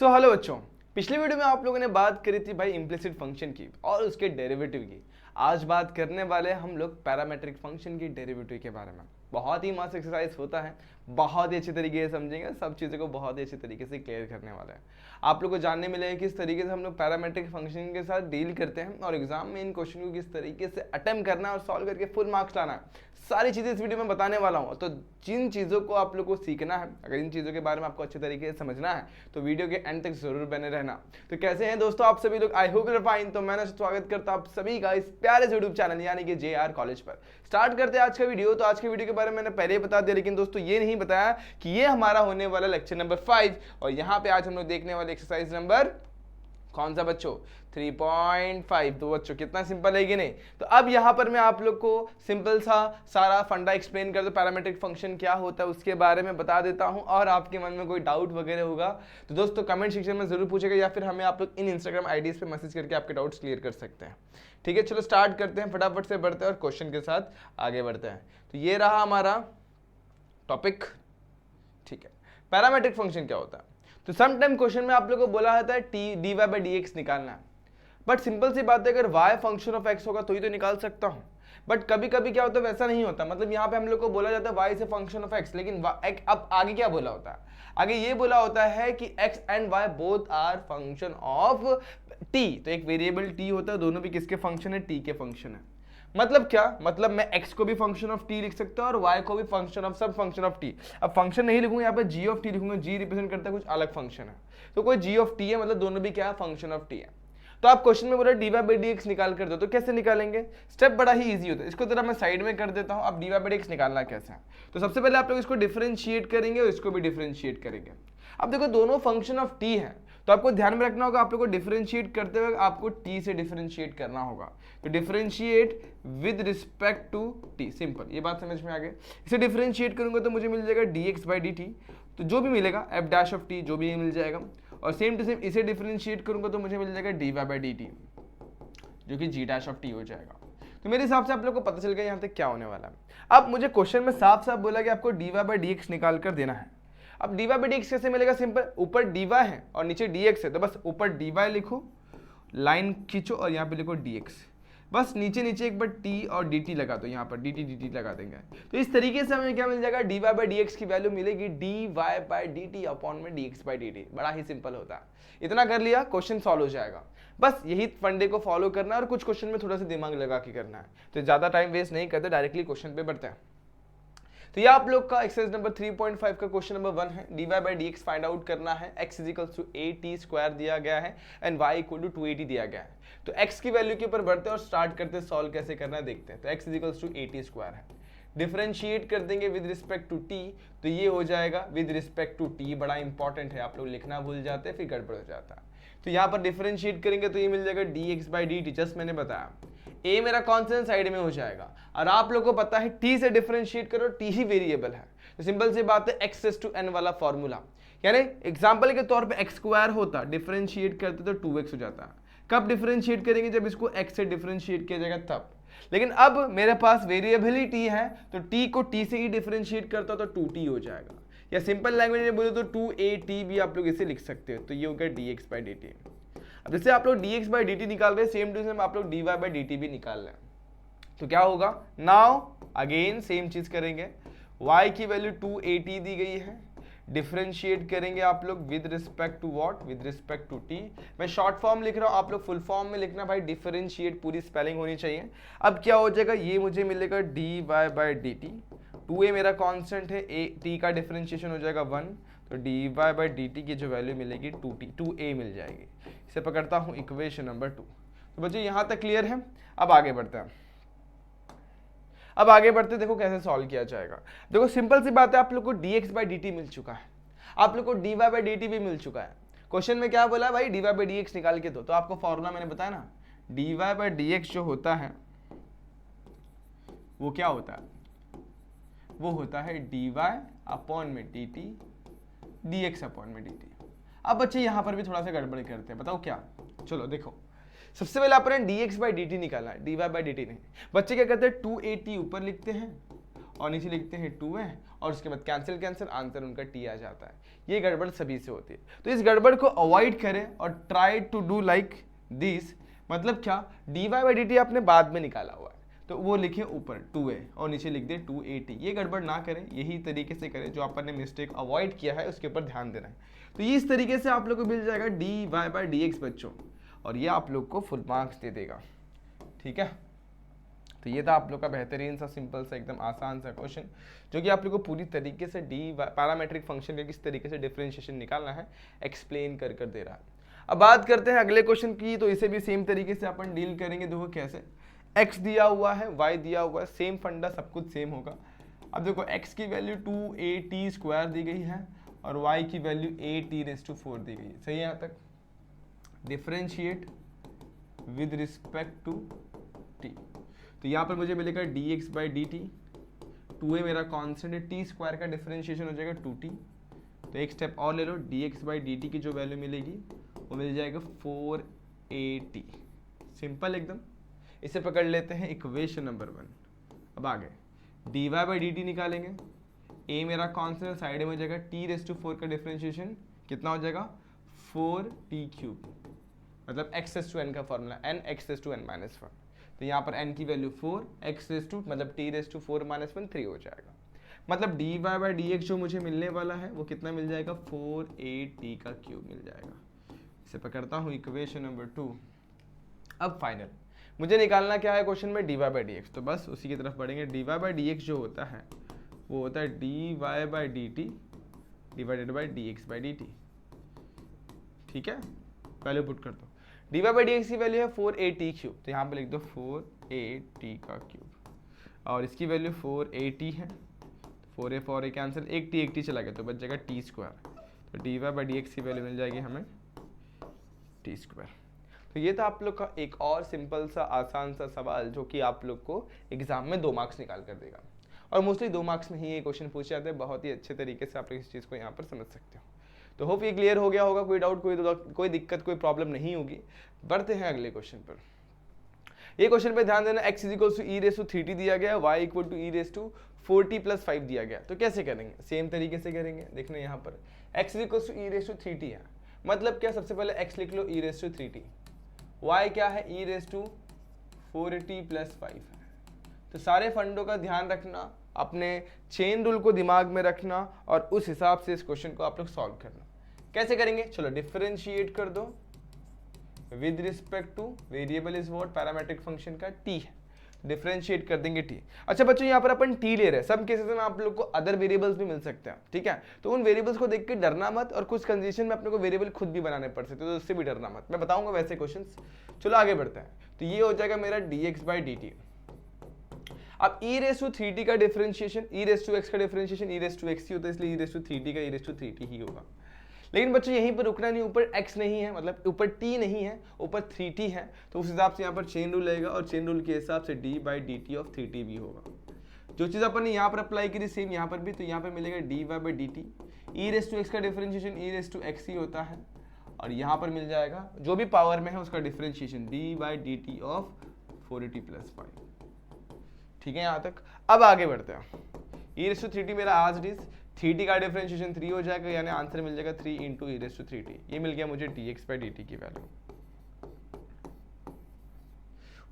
Hello बच्चों, पिछले video में आप लोगों ने बात करी थी भाई इम्प्लिसिट फंक्शन की और उसके डेरिवेटिव की। आज बात करने वाले हम लोग पैरामेट्रिक फंक्शन की डेरिवेटिव के बारे में। बहुत ही मस्त एक्सरसाइज होता है, बहुत ही अच्छे तरीके से समझेंगे, सब चीज़ों को बहुत ही अच्छे तरीके से क्लियर करने वाले हैं। आप लोग को जानने मिलेगा किस तरीके से हम लोग पैरामेट्रिक फंक्शन के साथ डील करते हैं और एग्जाम में इन क्वेश्चन को किस तरीके से अटेम्प्ट करना है और सॉल्व करके फुल मार्क्स लाना है। सारी चीज़ें इस वीडियो में बताने वाला हूँ। तो जिन चीज़ों को आप लोग को सीखना है, अगर इन चीज़ों के बारे में आपको अच्छे तरीके से समझना है तो वीडियो के एंड तक जरूर बने रहना। तो कैसे हैं दोस्तों आप सभी लोग? I hope you are fine. तो मैंने स्वागत करता आप सभी का इस प्यारे से यूट्यूब चैनल यानी कि JR कॉलेज पर। स्टार्ट करते हैं आज का वीडियो। तो आज के वीडियो के बारे में मैंने पहले ही बता दिया, लेकिन दोस्तों ये नहीं बताया कि ये हमारा होने वाला लेक्चर नंबर 5 और यहाँ पे आज हम लोग देखने वाले एक्सरसाइज नंबर कौन सा बच्चों? 3.5। तो बच्चों कितना सिंपल है कि नहीं? तो अब यहाँ पर मैं आप लोग को सिंपल सा सारा फंडा एक्सप्लेन कर दो, पैरामेट्रिक फंक्शन क्या होता है उसके बारे में बता देता हूँ। और आपके मन में कोई डाउट वगैरह होगा तो दोस्तों कमेंट सेक्शन में जरूर पूछेगा या फिर हमें आप लोग इन इंस्टाग्राम आईडीज पे मैसेज करके आपके डाउट्स क्लियर कर सकते हैं। ठीक है, चलो स्टार्ट करते हैं, फटाफट से बढ़ते हैं और क्वेश्चन के साथ आगे बढ़ते हैं। तो ये रहा हमारा टॉपिक। ठीक है, पैरामेट्रिक फंक्शन क्या होता है? तो सम टाइम क्वेश्चन में आप लोगों को बोला जाता है dy by dx निकालना है, बट सिंपल सी बात है अगर y फंक्शन ऑफ x होगा तो ही तो निकाल सकता हूं। बट कभी कभी क्या होता है वैसा नहीं होता, मतलब यहाँ पे हम लोग को बोला जाता है y से फंक्शन ऑफ x, लेकिन अब आगे क्या बोला होता है? आगे ये बोला होता है कि x and y both are function of t। तो एक वेरिएबल t होता है, दोनों भी किसके फंक्शन है? t के फंक्शन है। मतलब क्या? मतलब मैं x को भी फंक्शन ऑफ t लिख सकता हूं और y को भी फंक्शन ऑफ सब फंक्शन ऑफ t। अब फंक्शन नहीं लिखूंगा, यहाँ पे g ऑफ t लिखूंगा, g रिप्रेजेंट करता है कुछ अलग फंक्शन है, तो कोई g ऑफ t है, मतलब दोनों भी क्या है? फंक्शन ऑफ t है। तो आप क्वेश्चन में बोला dy by dx निकाल कर दो, तो कैसे निकालेंगे? स्टेप बड़ा ही इजी होता है, इसको जरा मैं साइड में कर देता हूं। अब dy by dx निकालना कैसे है? तो सबसे पहले आप लोग इसको डिफरेंशिएट करेंगे और इसको भी डिफरेंशिएट करेंगे। अब देखो दोनों फंक्शन ऑफ t है, तो आपको ध्यान में रखना होगा, आप लोग को डिफरेंशिएट करते हुए आपको t से डिफरेंशिएट करना होगा। तो differentiate with respect to t, simple, ये बात समझ में आ गई। इसे डिफरेंशिएट करूंगा तो मुझे मिल जाएगा dx by dt, तो जो भी मिलेगा f डैश ऑफ t जो भी मिल जाएगा। और सेम टू सेम इसे डिफरेंशिएट करूंगा तो मुझे मिल जाएगा dy by dt जो कि g डैश ऑफ t हो जाएगा। तो मेरे हिसाब से आप लोग को पता चल गया यहाँ तक क्या होने वाला है। अब मुझे क्वेश्चन में साफ साफ बोला कि आपको dy by dx निकाल कर देना है। अब dy by dx कैसे मिलेगा? सिंपल, ऊपर dy है और नीचे dx है, तो बस ऊपर dy लिखो, लाइन खींचो और यहाँ पे लिखो dx, बस नीचे नीचे एक बार t और dt लगा दो, यहाँ पर dt लगा देंगे। तो इस तरीके से हमें क्या मिल जाएगा? dy by dx की वैल्यू मिलेगी dy by dt अपॉन में dx by dt। बड़ा ही सिंपल होता है, इतना कर लिया क्वेश्चन सॉल्व हो जाएगा। बस यही फंडे को फॉलो करना है और कुछ क्वेश्चन में थोड़ा सा दिमाग लगा के करना है। तो ज्यादा टाइम वेस्ट नहीं करते, डायरेक्टली क्वेश्चन पे बढ़ते हैं। तो ये आप लोग का एक्सरसाइज नंबर 3.5 का क्वेश्चन नंबर 1 है। dy by dx find out करना है। x इक्वल्स टू at² दिया गया है एंड y इक्वल टू 280 दिया गया है। तो x की वैल्यू के ऊपर बढ़ते हैं और स्टार्ट करते हैं सॉल्व कैसे करना है देखते हैं। तो x इक्वल्स टू at² है, डिफरेंशिएट कर देंगे विद रिस्पेक्ट टू t, तो ये हो जाएगा विद रिस्पेक्ट टू t। बड़ा इंपॉर्टेंट है, आप लोग लिखना भूल जाते हैं फिर गड़बड़ हो जाता है। तो यहाँ पर डिफरेंशिएट करेंगे तो ये मिल जाएगा dx by dt, जस्ट मैंने बताया a मेरा कॉन्स्टेंट साइड में हो जाएगा और आप लोग को पता है t से डिफरेंशिएट करो, t ही वेरिएबल है। तो सिंपल सी बात है x टू n वाला फॉर्मूला, यानी एग्जांपल के तौर पे x² होता, डिफरेंशिएट करते तो 2x हो जाता। कब डिफरेंशिएट करेंगे? जब इसको x से डिफरेंशिएट किया जाएगा तब। लेकिन अब मेरे पास वेरिएबल ही t है, तो t को t से ही डिफरेंशिएट करता तो 2t हो जाएगा, या सिंपल लैंग्वेज में बोले तो 2at भी आप लोग इसे लिख सकते हो। तो ये हो गया dx by dt। अब जैसे आप लोग dx by dt निकाल रहे हैं, सेम टू सेम आप लोग dy by dt भी निकाल रहे हैं। तो क्या होगा? नाउ अगेन सेम चीज करेंगे, y की वैल्यू 280 दी गई है, डिफरेंशिएट करेंगे आप लोग with respect to what? With respect to t। मैं शॉर्ट फॉर्म लिख रहा हूं, आप लोग फुल फॉर्म में लिखना भाई, डिफरेंशिएट पूरी स्पेलिंग होनी चाहिए। अब क्या हो जाएगा? ये मुझे मिलेगा dy by dt, 2a मेरा कांस्टेंट है, t का डिफरेंशिएशन हो जाएगा 1, तो dy by dt की जो वैल्यू मिलेगी 2a मिल जाएगी। इसे पकड़ता हूं इक्वेशन नंबर 2। तो बच्चों यहां तक क्लियर है? अब आगे बढ़ते हैं। अब आगे बढ़ते देखो कैसे सॉल्व किया जाएगा। देखो सिंपल सी बात है, आप लोग को dx by dt मिल चुका है, आप लोग को dy by dt भी मिल चुका है। क्वेश्चन में क्या बोला भाई? dy by dx निकाल के दो। तो आपको फॉर्मूला मैंने बताया ना, dy by dx जो होता है वो क्या होता है? वो होता है dy अपॉन में dt dx अपॉन में dt। अब बच्चे यहां पर भी थोड़ा सा गड़बड़ करते हैं, बताओ क्या? चलो देखो, सबसे पहले अपने dx by dt निकालना है, dy by dt नहीं। बच्चे क्या करते हैं? 2at ऊपर लिखते हैं और नीचे लिखते हैं 2a और उसके बाद कैंसिल कैंसिल, आंसर उनका t आ जाता है। ये गड़बड़ सभी से होती है, तो इस गड़बड़ को अवॉइड करें और try to do like this. मतलब क्या, dy बाई dt आपने बाद में निकाला हुआ है तो वो लिखे ऊपर 2a और नीचे लिख दे 2at। ये गड़बड़ ना करें, यही तरीके से करें, जो आपने मिस्टेक अवॉइड किया है उसके ऊपर ध्यान देना है। तो ये इस तरीके से आप लोग को मिल जाएगा dy बाई dx बच्चों, और ये आप लोग को फुल मार्क्स दे देगा। ठीक है, तो ये था आप लोग का बेहतरीन सा सिंपल सा एकदम आसान सा क्वेश्चन, जो कि आप लोग को पूरी तरीके से पैरामेट्रिक फंक्शन का किस तरीके से डिफरेंशिएशन निकालना है एक्सप्लेन कर दे रहा है। अब बात करते हैं अगले क्वेश्चन की, तो इसे भी सेम तरीके से अपन डील करेंगे। देखो कैसे, x दिया हुआ है, y दिया हुआ है, सेम फंडा, सब कुछ सेम होगा। अब देखो x की वैल्यू 2at² दी गई है और y की वैल्यू at⁴ दी गई है। सही है यहाँ तक? Differentiate with respect to t, तो यहाँ पर मुझे मिलेगा dx बाई dt, 2a मेरा कॉन्स्टेंट है, t² का डिफरेंशिएशन हो जाएगा 2t। तो एक स्टेप और ले लो, dx बाई dt की जो वैल्यू मिलेगी वो मिल जाएगा 4at। सिंपल एकदम। इसे पकड़ लेते हैं इक्वेशन नंबर 1। अब आगे dy बाई dt निकालेंगे, a मेरा कॉन्स्टेंट साइड में हो जाएगा, t⁴ का डिफरेंशिएशन कितना हो जाएगा 4t³, मतलब x⁴n का फॉर्मूला n x⁴n-1। तो यहाँ पर n की वैल्यू 4, x⁴ मतलब t⁴ -1 3 हो जाएगा। मतलब dy बाई dx जो मुझे मिलने वाला है वो कितना मिल जाएगा 4at³ मिल जाएगा। इसे पकड़ता हूँ इक्वेशन नंबर 2। अब फाइनल मुझे निकालना क्या है क्वेश्चन में, dy बाई dx, तो बस उसी की तरफ बढ़ेंगे। dy बाई dx जो होता है वो होता है dy by dt divided by dx by dt। ठीक है, वैल्यू पुट कर दो। dy बाई dx की वैल्यू है 4at³, तो यहाँ पे लिख दो 4at³ और इसकी वैल्यू 4at है, 4a कैंसिल, एक t चला गया तो बच जाएगा t²। तो dy बाई dx की वैल्यू मिल जाएगी हमें t²। तो ये था आप लोग का एक और सिंपल सा आसान सा सवाल, जो कि आप लोग को एग्जाम में 2 मार्क्स निकाल कर देगा, और मोस्टली 2 मार्क्स में ही ये क्वेश्चन पूछे जाते हैं। बहुत ही अच्छे तरीके से आप लोग इस चीज़ को यहाँ पर समझ सकते हो। तो होप ये क्लियर हो गया होगा, कोई डाउट, कोई दिक्कत, कोई प्रॉब्लम नहीं होगी। बढ़ते हैं अगले क्वेश्चन पर। ये क्वेश्चन पे ध्यान देना, x e⁻3t दिया गया, y e⁻4t+5 दिया गया। तो कैसे करेंगे, सेम तरीके से करेंगे। देखना यहाँ पर x e⁻3t है, मतलब क्या, सबसे पहले x लिख लो e⁻3t, y क्या है e⁻4t+5 है। तो सारे फंडों का ध्यान रखना, अपने चेन रूल को दिमाग में रखना और उस हिसाब से इस क्वेश्चन को आप लोग सॉल्व करना। कैसे करेंगे, चलो डिफरेंशिएट कर दो with respect two variable is what, parametric function का t है, डिफरेंशिएट कर देंगे t। अच्छा बच्चों, यहाँ पर अपन t ले रहे हैं, सब केसेस में आप लोग को अदर वेरिएबल्स भी मिल सकते हैं। ठीक है, तो उन वेरिएबल्स को देख के डरना मत, और कुछ कंडीशन में अपने को वेरिएबल खुद भी बनाने पड़ सकते हैं, तो उससे भी डरना मत, मैं बताऊंगा वैसे क्वेश्चंस। चलो आगे बढ़ते हैं। तो ये हो जाएगा मेरा dx बाई dt। अब e⁻3t का डिफरेंशिएशन, e⁻x का डिफरेंशिएशन e⁻x ही होता है, इसलिए e⁻3t का e⁻3t ही होगा। लेकिन बच्चों यहीं पर रुकना नहीं, ऊपर x नहीं है, मतलब ऊपर t नहीं है, ऊपर 3t है, तो उस हिसाब से यहाँ पर चेन रूल लगेगा, और चेन रूल के हिसाब से d by dt of 3t भी होगा। जो चीज़ अपन ने यहाँ पर अप्लाई करी सेम यहाँ पर भी, तो यहाँ पर मिलेगा dy बाई dt, e⁻x का डिफरेंशिएशन e⁻x ही होता है, और यहाँ पर मिल जाएगा जो भी पावर में है उसका differentiation d by dt of 4t+5। ठीक है यहाँ तक। अब आगे बढ़ते हैं, e⁻3t मेरा आज डिस, 3t का डिफरेंशिएशन 3 हो जाएगा, यानी आंसर मिल जाएगा 3 इंटू e⁻3t। ये मिल गया मुझे dx बाई dt की वैल्यू।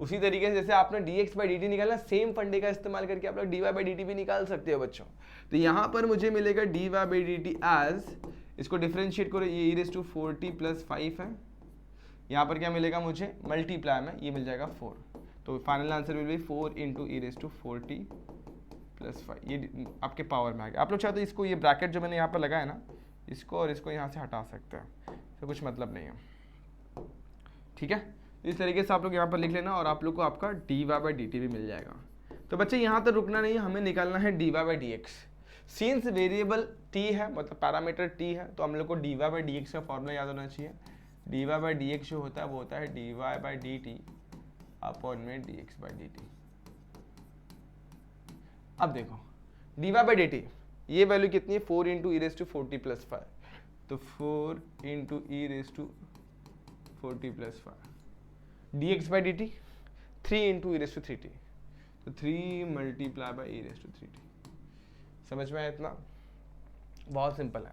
उसी तरीके से जैसे आपने dx बाई dt निकाला, सेम फंडे का इस्तेमाल करके आप लोग dy बाई dt भी निकाल सकते हो बच्चों। तो यहाँ पर मुझे मिलेगा dy बाई dt एज, इसको डिफरेंशिएट करो, ये e⁻4t+5 है, यहाँ पर क्या मिलेगा मुझे, मल्टीप्लाई में ये मिल जाएगा 4, तो final answer will be 4 into e⁻4t+5। ये आपके पावर में आ गया। आप लोग चाहते तो इसको, ये ब्रैकेट जो मैंने यहाँ पर लगाया ना, इसको और इसको यहाँ से हटा सकते हैं, तो कुछ मतलब नहीं है। ठीक है, इस तरीके से आप लोग यहाँ पर लिख लेना, और आप लोग को आपका dy बाई dt भी मिल जाएगा। तो बच्चे यहाँ तक रुकना नहीं है, हमें निकालना है dy by dx। Since variable t है, मतलब पैरामीटर t है, तो हम लोग को dy बाई dx का फॉर्मूला याद होना चाहिए। dy बाई dx जो होता है वो होता है dy बाई dt अपॉन में dx बाई dt। अब देखो dy बाई dt, ये वैल्यू कितनी है, 4 इंटू e⁻4t+5, तो 4 into e⁻4t+5, dx by dt 3 into e⁻3t, तो 3 मल्टीप्लाई बाई e⁻3t। समझ में आया इतना? बहुत सिंपल है।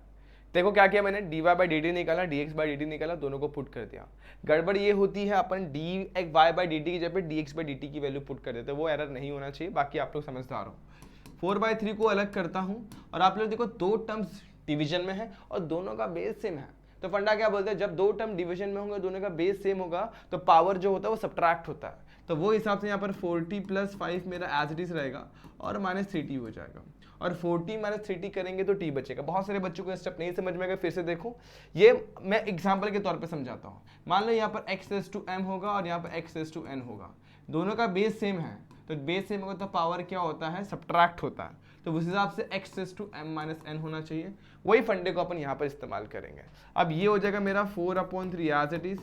देखो क्या किया मैंने, dy बाई डी टी निकाला, dx बाई डी टी निकाला, दोनों को पुट कर दिया। गड़बड़ ये होती है अपन dy बाई डी टी की जगह dx बाई डी टी की वैल्यू पुट कर देते हैं, वो एरर नहीं होना चाहिए। बाकी आप लोग समझदार हो। 4/3 को अलग करता हूँ और आप लोग देखो दो टर्म्स डिवीजन में है और दोनों का बेस सेम है। तो फंडा क्या बोलते हैं, जब दो टर्म डिवीजन में होंगे दोनों का बेस सेम होगा तो पावर जो होता है वो सब्ट्रैक्ट होता है। तो वो हिसाब से यहाँ पर 40 + 5 मेरा एज इट इज रहेगा और -3t हो जाएगा। और 40 - 3t करेंगे तो t बचेगा। बहुत सारे बच्चों को स्टेप नहीं समझ में आएगा, फिर से देखो। ये मैं एग्जांपल के तौर पे समझाता हूँ। मान लो यहाँ पर x⁻m होगा और यहाँ पर x⁻n होगा, दोनों का बेस सेम है। तो बेस सेम होगा तो पावर क्या होता है, सब्ट्रैक्ट होता है। तो उस हिसाब से x⁻m - n होना चाहिए। वही फंडे को अपन यहाँ पर इस्तेमाल करेंगे। अब ये हो जाएगा मेरा 4/3 एज इट इज।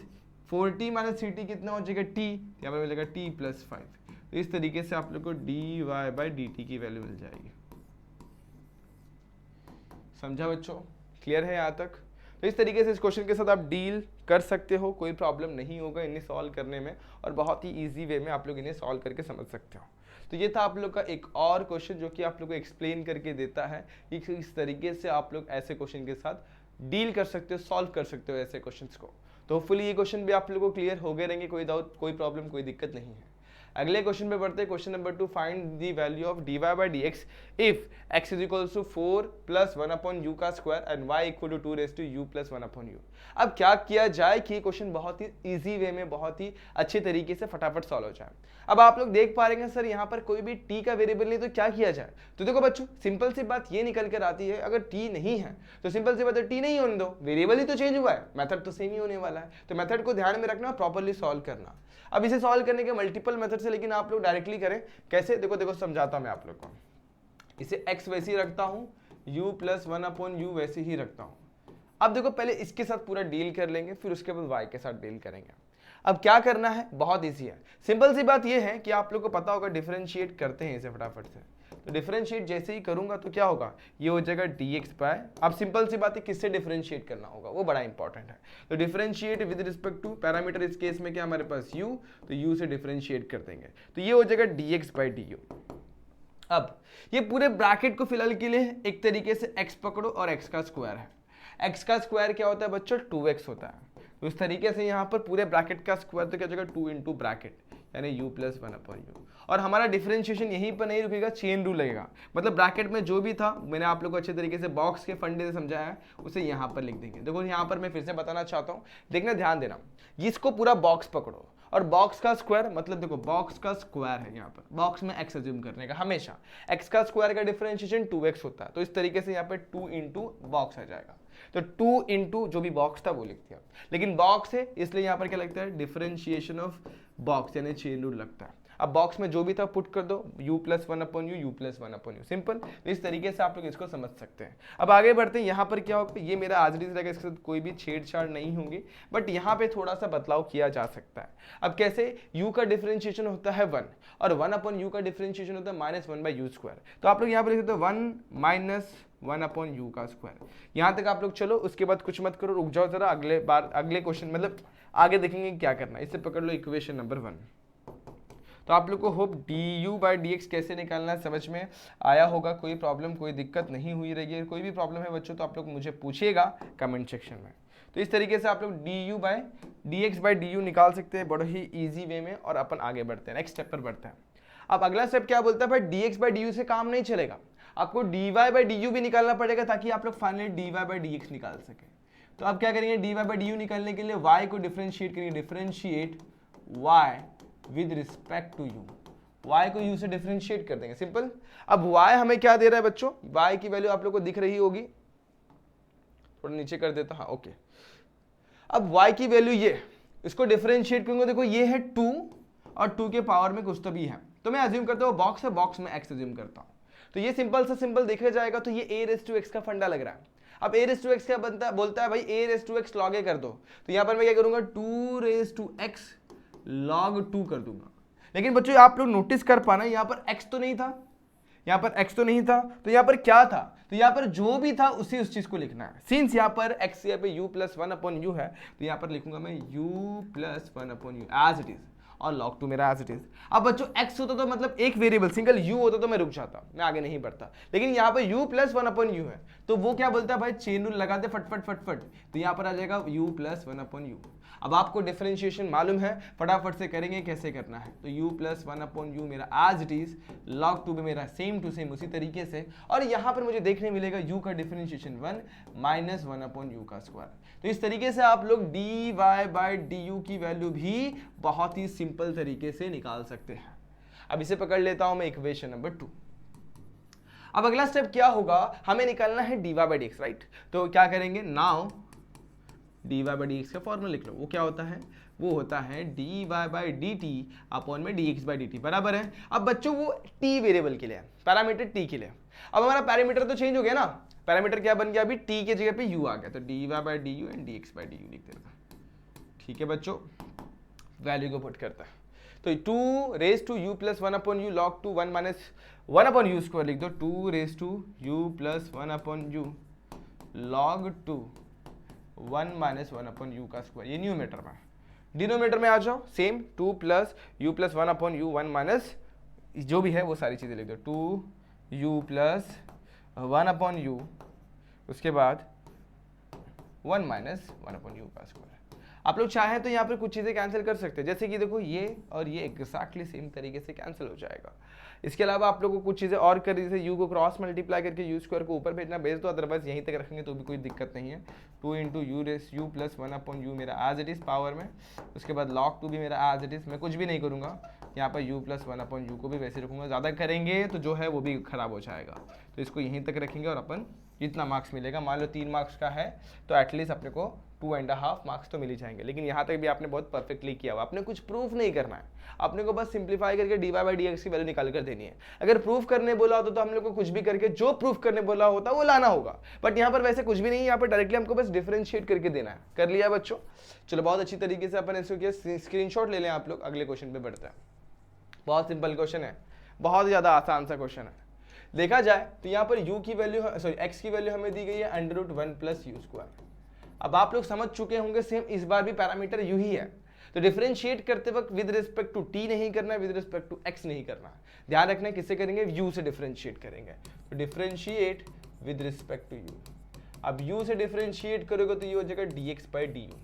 40 - 3t कितना हो जाएगा, t, यहाँ पर मिल जाएगा t + 5। तो इस तरीके से आप लोग को dy बाई डी टी की वैल्यू मिल जाएगी। समझा बच्चों? क्लियर है यहाँ तक? तो इस तरीके से इस क्वेश्चन के साथ आप डील कर सकते हो, कोई प्रॉब्लम नहीं होगा इन्हें सॉल्व करने में, और बहुत ही इजी वे में आप लोग इन्हें सॉल्व करके समझ सकते हो। तो ये था आप लोग का एक और क्वेश्चन जो कि आप लोग को एक्सप्लेन करके देता है कि इस तरीके से आप लोग ऐसे क्वेश्चन के साथ डील कर सकते हो, सॉल्व कर सकते हो ऐसे क्वेश्चंस को। तो होपफुली ये क्वेश्चन भी आप लोगों को क्लियर हो गए रहेंगे, कोई डाउट, कोई प्रॉब्लम, कोई दिक्कत नहीं है। अगले क्वेश्चन पे बढ़ते हैं। Question number 2, find the value of dy by dx if x = 4 + 1/u का square and y = 2u + 1/u। अब क्या किया जाए कि क्वेश्चन बहुत ही इजी वे में, बहुत ही अच्छे तरीके से फटाफट सॉल्व हो जाए। अब आप लोग देख पा रहे हैं सर यहाँ पर कोई भी t का वेरिएबल नहीं, तो क्या किया जाए? तो देखो बच्चों, सिंपल सी बात ये निकल कर आती है, अगर t नहीं है तो सिंपल सी बात है t नहीं होने दो, वेरिएबल ही तो चेंज हुआ है, मेथड तो सेम ही होने वाला है। तो मेथड को ध्यान में रखना, प्रॉपर्ली सॉल्व करना। अब इसे सॉल्व करने के मल्टीपल मेथड से, लेकिन आप लोग डायरेक्टली करें कैसे, देखो समझाता हूं मैं आप लोग को। इसे x वैसे ही रखता हूं, u + 1/u वैसे ही रखता हूं। अब देखो पहले इसके साथ पूरा डील कर लेंगे, फिर उसके बाद y के साथ डील करेंगे। अब क्या करना है, बहुत ईजी है। सिंपल सी बात यह है कि आप लोग को पता होगा डिफरेंशिएट करते हैं इसे फटाफट से। तो डिफरेंशिएट जैसे ही करूंगा तो क्या होगा, ये हो जाएगा dx बाय, अब सिंपल सी बात है किससे डिफरेंशिएट करना होगा, वो बड़ा इंपॉर्टेंट है। तो differentiate with respect to parameter, इस केस में क्या हमारे पास u, तो u से डिफरेंशिएट कर देंगे, तो ये हो जाएगा dx बाई du। अब ये पूरे ब्रैकेट को फिलहाल के लिए एक तरीके से x पकड़ो और x का स्क्वायर है। x का स्क्वायर क्या होता है बच्चों, 2x होता है। तो इस तरीके से यहाँ पर पूरे ब्रैकेट का स्क्वायर तो क्या हो जाएगा, 2 इंटू ब्रैकेट यानी u + 1/u। और हमारा डिफरेंशिएशन यहीं पर नहीं रुकेगा, चेन रूल लगेगा। मतलब ब्रैकेट में जो भी था, मैंने आप लोग को अच्छे तरीके से बॉक्स के फंडे से समझाया है, उसे यहाँ पर लिख देंगे। देखो यहाँ पर मैं फिर से बताना चाहता हूँ, देखना, ध्यान देना। इसको पूरा बॉक्स पकड़ो और बॉक्स का स्क्वायर, मतलब देखो बॉक्स का स्क्वायर है, यहाँ पर बॉक्स में x अज्यूम करने का, हमेशा x का स्क्वायर का डिफरेंशिएशन 2x होता है। तो इस तरीके से यहाँ पे 2 इंटू बॉक्स आ जाएगा। तो 2 इंटू जो भी बॉक्स था वो लिख दिया, लेकिन बॉक्स है इसलिए यहाँ पर क्या लगता है, डिफरेंशिएशन ऑफ बॉक्स यानी चेन रूल लगता है। अब बॉक्स में जो भी था पुट कर दो, u + 1/u, u + 1/u, simple. इस तरीके से आप लोग इसको समझ सकते हैं। अब आगे बढ़ते हैं, यहाँ पर क्या होगा, ये मेरा आज इज रहेगा, इसके साथ कोई भी छेड़छाड़ नहीं होंगी, बट यहाँ पे थोड़ा सा बदलाव किया जा सकता है। अब कैसे, u का डिफरेंशिएशन होता है 1 और 1/u का डिफरेंशिएशन होता है -1/u²। तो आप लोग यहाँ पर लिख सकते हो 1 - 1/u का स्क्वायर। यहाँ तक आप लोग चलो, उसके बाद कुछ मत करो, रुक जाओ जरा, अगले क्वेश्चन मतलब आगे देखेंगे क्या करना है। इससे पकड़ लो इक्वेशन नंबर 1। तो आप लोग को होप du बाई dx कैसे निकालना है समझ में आया होगा, कोई प्रॉब्लम, कोई दिक्कत नहीं हुई रही है। कोई भी प्रॉब्लम है बच्चों तो आप लोग मुझे पूछिएगा कमेंट सेक्शन में। तो इस तरीके से आप लोग du by dx by du निकाल सकते हैं बड़े ही ईजी वे में, और अपन आगे बढ़ते हैं, नेक्स्ट स्टेप पर बढ़ते हैं। अब अगला स्टेप क्या बोलता है भाई, dx बाई du से काम नहीं चलेगा, आपको dy बाई du भी निकालना पड़ेगा ताकि आप लोग फाइनली dy बाई dx निकाल सके। तो आप क्या करेंगे, dy बाई du निकालने के लिए y को डिफरेंशिएट करेंगे, differentiate y with respect to u, y को u से डिफरेंशिएट कर देंगे, सिंपल। अब y हमें क्या दे रहा है बच्चों, y की वैल्यू आप लोग को दिख रही होगी, थोड़ा नीचे कर देता, हाँ ओके। अब y की वैल्यू ये, इसको डिफरेंशिएट करूंगा, देखो ये है 2 और 2 के पावर में कुछ तो भी है, तो मैं अज्यूम करता हूँ बॉक्स है, बॉक्स में x अज्यूम करता हूँ। तो ये सिंपल सा सिंपल देखा जाएगा तो ये a⁻x का फंडा लग रहा है। अब a⁻x क्या बनता है, बोलता है भाई a⁻x log a कर दो, तो यहाँ पर मैं क्या करूंगा 2⁻x log 2 कर दूंगा। लेकिन बच्चों आप लोग नोटिस कर पाना, यहाँ पर x तो नहीं था, यहाँ पर x तो नहीं था, तो यहाँ पर क्या था, तो यहाँ पर जो भी था उसी उस चीज को लिखना है। सिंस यहाँ पर x यहाँ पे u + 1/u है, तो यहाँ पर लिखूंगा मैं u + 1/u as it is, और log 2 मेरा एज इट इज। अब बच्चों x होता तो मतलब एक वेरिएबल सिंगल u होता तो मैं रुक जाता, मैं आगे नहीं बढ़ता, लेकिन यहाँ पे u प्लस 1/u है, तो वो क्या बोलता है भाई, चेन रूल लगाते फटफट फटफट, तो यहाँ पर आ जाएगा u प्लस 1/u। अब आपको डिफरेंशिएशन मालूम है, फटाफट से करेंगे कैसे करना है, तो u प्लस 1/u मेरा एज इट इज, log 2 भी मेरा सेम टू सेम उसी तरीके से, और यहाँ पर मुझे देखने मिलेगा u का डिफरेंशिएशन 1 माइनस 1/u का स्क्वायर। तो इस तरीके से आप लोग dy बाय du की वैल्यू भी बहुत ही सिंपल तरीके से निकाल सकते हैं। अब इसे पकड़ लेता हूं मैं इक्वेशन नंबर 2। अब अगला स्टेप क्या होगा, हमें निकालना है dy बाई dx, राइट। तो क्या करेंगे, नाउ dy बाई dx का फॉर्मूला लिख लो, वो क्या होता है, वो होता है dy बाई dt अपॉन में dx बाई dt बराबर है। अब बच्चों वो t वेरिएबल के लिए है, पैरामीटर t के लिए। अब हमारा पैरामीटर तो चेंज हो गया ना, पैरामीटर क्या बन गया, अभी t के जगह पे u आ गया, तो dy by du and dx by du लिख देता। ठीक है बच्चों, वैल्यू को पुट करता है, तो 2 raise to u plus 1/u log 2 1 minus 1/u square लिख दो, 2 raise to u plus 1/u log 2 1 minus 1/u का स्क्वायर, ये न्यूमेटर में। डिनोमीटर में आ जाओ, same 2 plus u plus 1/u 1 minus जो भी है वो सारी चीज़ें लिख दो, 2u प्लस 1/u, उसके बाद 1 माइनस 1/u का स्क्वायर। आप लोग चाहें तो यहाँ पर कुछ चीज़ें कैंसिल कर सकते हैं, जैसे कि देखो ये और ये एग्जैक्टली सेम तरीके से कैंसिल हो जाएगा। इसके अलावा आप लोगों को कुछ चीज़ें और कर, जैसे u को क्रॉस मल्टीप्लाई करके u स्क्वायर को ऊपर भेजना भेज दो, अदरवाइज यहीं तक रखेंगे तो भी कोई दिक्कत नहीं है। 2 इंटू u प्लस 1/u मेरा एज इट इज़ पावर में, उसके बाद log 2 भी मेरा एज इट इज़, मैं कुछ भी नहीं करूँगा, यहाँ पर u प्लस 1/u को भी वैसे रखूँगा, ज़्यादा करेंगे तो जो है वो भी खराब हो जाएगा, तो इसको यहीं तक रखेंगे और अपन जितना मार्क्स मिलेगा, मान लो 3 मार्क्स का है तो एटलीस्ट अपने को 2.5 मार्क्स तो मिल ही जाएंगे। लेकिन यहाँ तक भी आपने बहुत परफेक्टली किया हुआ, आपने कुछ प्रूफ नहीं करना है, अपने को बस सिंप्लीफाई करके dy बाई dx की वैल्यू निकाल कर देनी है। अगर प्रूफ करने बोला होता तो हम लोग को कुछ भी करके जो प्रूफ करने बोला होता वो लाना होगा, बट यहाँ पर वैसे कुछ भी नहीं है, यहाँ पर डायरेक्टली हमको बस डिफरेंशिएट करके देना है। कर लिया बच्चों, चलो बहुत अच्छी तरीके से अपन इसको किया, स्क्रीनशॉट ले लें आप लोग, अगले क्वेश्चन पे बढ़ते हैं। बहुत सिंपल क्वेश्चन है, बहुत ज़्यादा आसान सा क्वेश्चन है। देखा जाए तो यहाँ पर u की वैल्यू, सॉरी x की वैल्यू हमें दी गई है √1 प्लस u स्क्वायर। अब आप लोग समझ चुके होंगे सेम इस बार भी पैरामीटर u ही है, तो डिफरेंशिएट करते वक्त विद रिस्पेक्ट टू t नहीं करना है, विद रिस्पेक्ट टू x नहीं करना है, ध्यान रखना है किससे करेंगे, u से डिफरेंशिएट करेंगे, तो differentiate with respect to u। अब u से डिफरेंशिएट करोगे तो ये हो जाएगा dx बाई du।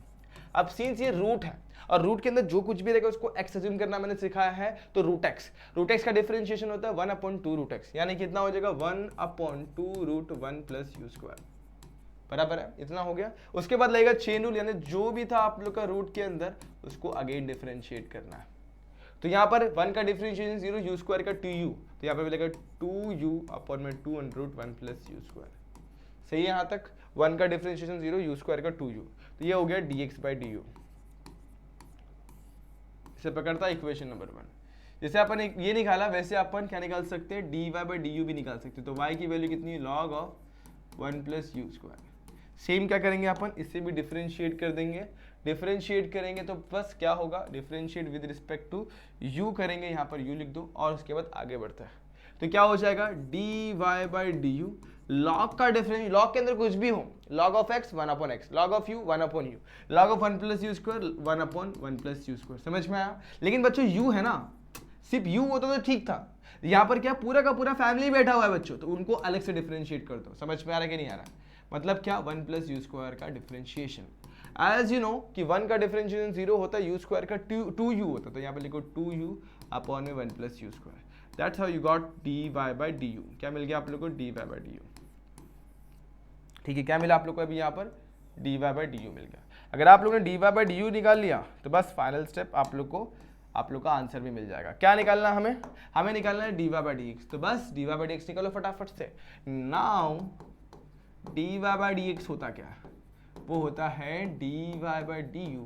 अब सिंस ये रूट है और रूट के अंदर जो कुछ भी रहेगा उसको x अज्यूम करना मैंने सिखाया है, तो रूट x का डिफरेंशिएशन होता है 1/2 रूट x, यानी कितना हो जाएगा 1/2 रूट 1 प्लस u स्क्वायर, बराबर है, इतना हो गया। उसके बाद लगेगा चेन रूल, यानी जो भी था आप लोग का रूट के अंदर उसको अगेन डिफरेंशिएट करना है, तो यहाँ पर 1 का डिफरेंशिएशन 0, u स्क्वायर का 2u, तो यहाँ पर मिलेगा 2u/2 प्लस u स्क्वायर। सही है यहाँ तक, 1 का डिफरेंशिएशन 0, u स्क्वायर का 2u, तो ये हो गया dx बाई du। इसे पकड़ता है इक्वेशन नंबर 1। जैसे अपन ये निकाला वैसे अपन क्या निकाल सकते हैं, dy बाई du भी निकाल सकते हैं, तो y की वैल्यू कितनी है, log of 1 plus u square. Same क्या करेंगे अपन, इससे भी डिफरेंशिएट कर देंगे, डिफरेंशिएट करेंगे तो बस क्या होगा, differentiate with respect to u करेंगे, यहाँ पर u लिख दो और उसके बाद आगे बढ़ता है, तो क्या हो जाएगा dy बाई du, log का डिफरेंस, log के अंदर कुछ भी हो, log of x 1/x, log of u 1/u, log of 1 plus u square 1/1 plus u square, समझ में आया। लेकिन बच्चों u है ना, सिर्फ u होता तो ठीक था, यहाँ पर क्या पूरा का पूरा फैमिली बैठा हुआ है बच्चों, तो उनको अलग से डिफरेंशिएट कर दो। समझ में आ रहा है कि नहीं आ रहा है, मतलब क्या 1 प्लस u स्क्वायर का डिफरेंशिएशन, एज यू नो कि 1 का डिफरेंशिएशन 0 होता है, u स्क्वायर का 2u होता है, तो यहाँ पे लिखो 2u अपॉन में 1 plus u square, that's how you got dy by du। क्या मिल गया आप लोग को, dy बाई du। ठीक है, क्या मिला आप लोग को अभी यहाँ पर, dy बाई du मिल गया। अगर आप लोगों ने dy बाई du निकाल लिया तो बस फाइनल स्टेप आप लोग का आंसर भी मिल जाएगा। क्या निकालना हमें निकालना है dy बाई dx, तो बस dy बाई dx निकालो फटाफट से। नाउ dy बाई dx होता क्या है, वो होता है dy बाई du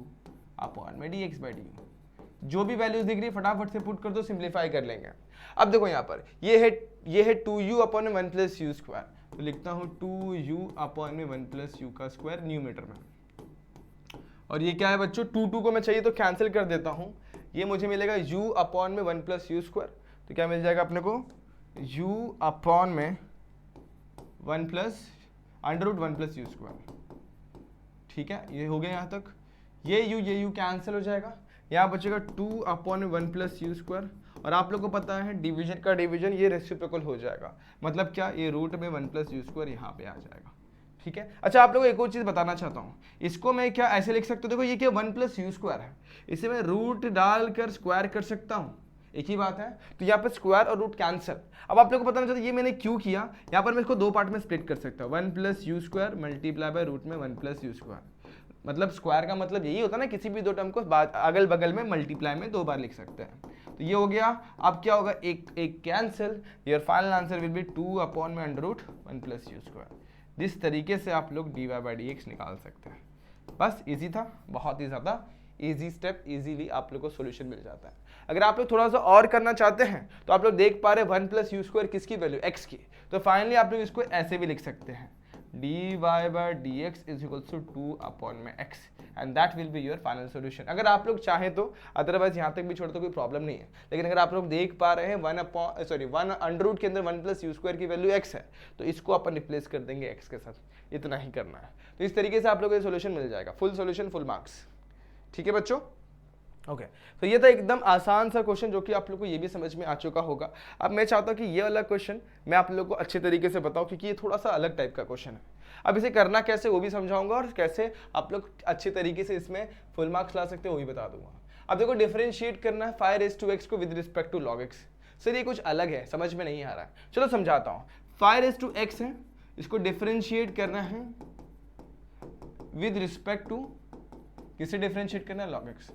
अपॉन में dx बाई du। जो भी वैल्यूज दिख रही है फटाफट से पुट कर दो, सिंप्लीफाई कर लेंगे। अब देखो यहाँ पर ये है 2u अपॉन में 1 प्लस u स्क्वायर, तो लिखता हूँ 2u अपॉन में 1 प्लस u का स्क्वायर न्यूमेटर में, और ये क्या है बच्चों, 2 को मैं चाहिए तो कैंसिल कर देता हूँ, ये मुझे मिलेगा u अपॉन में 1 प्लस u स्क्वायर, तो क्या मिल जाएगा अपने को, u अपॉन में 1 प्लस √1 प्लस u स्क्वायर। ठीक है, ये हो गया यहाँ तक, ये u कैंसिल हो जाएगा, यहाँ बचेगा 2/1 + u², और आप लोग को पता है डिवीजन का डिवीजन ये रेसिप्रोकल हो जाएगा, मतलब क्या, ये रूट में 1 + u² यहाँ पे आ जाएगा। ठीक है। अच्छा, आप लोगों को एक और चीज बताना चाहता हूँ, इसको मैं क्या ऐसे लिख सकता हूँ, देखो ये क्या 1 + u² है, इसे मैं रूट डालकर स्क्वायर कर सकता हूँ, एक ही बात है। तो यहाँ पे स्क्वायर और रूट कैंसिल। अब आप लोगों को बताना चाहता हूँ ये मैंने क्यों किया, यहाँ पर मैं इसको दो पार्ट में स्प्लिट कर सकता हूँ, 1 + u² मल्टीप्लाई बाय रूट में 1 + u²। मतलब स्क्वायर का मतलब यही होता है ना, किसी भी दो टर्म को अगल बगल में मल्टीप्लाई में दो बार लिख सकते हैं। तो ये हो गया। अब क्या होगा, एक एक cancel, your final answer will be 2/1 + u²। जिस तरीके से आप लोग dy/dx निकाल सकते हैं, बस इजी था, बहुत ही ज़्यादा इजी स्टेप, इजीली आप लोग को सॉल्यूशन मिल जाता है। अगर आप लोग थोड़ा सा और करना चाहते हैं तो आप लोग देख पा रहे 1 + u² किसकी वैल्यू, x की, तो फाइनली आप लोग इसको ऐसे भी लिख सकते हैं, dy/dx = 2/x, and that will be your final solution. अगर आप लोग चाहें तो, अदरवाइज यहाँ तक भी छोड़ तो कोई प्रॉब्लम नहीं है, लेकिन अगर आप लोग देख पा रहे हैं 1 के अंदर 1 + u² की वैल्यू x है, तो इसको अपन रिप्लेस कर देंगे x के साथ, इतना ही करना है। तो इस तरीके से आप लोग को सॉल्यूशन मिल जाएगा, फुल सॉल्यूशन, फुल मार्क्स। ठीक है बच्चों, ओके। तो ये था एकदम आसान सा क्वेश्चन, जो कि आप लोग को ये भी समझ में आ चुका होगा। अब मैं चाहता हूँ कि ये वाला क्वेश्चन मैं आप लोगों को अच्छे तरीके से बताऊँ, क्योंकि ये थोड़ा सा अलग टाइप का क्वेश्चन है। अब इसे करना कैसे वो भी समझाऊंगा, और कैसे आप लोग अच्छे तरीके से इसमें फुल मार्क्स ला सकते हैं वो भी बता दूंगा। अब देखो, डिफरेंशिएट करना है 5x को with respect to log x। Sir ये कुछ अलग है, समझ में नहीं आ रहा है, चलो समझाता हूँ। 5x है, इसको डिफरेंशिएट करना है विद रिस्पेक्ट टू, किसे डिफरेंशिएट करना है, log x।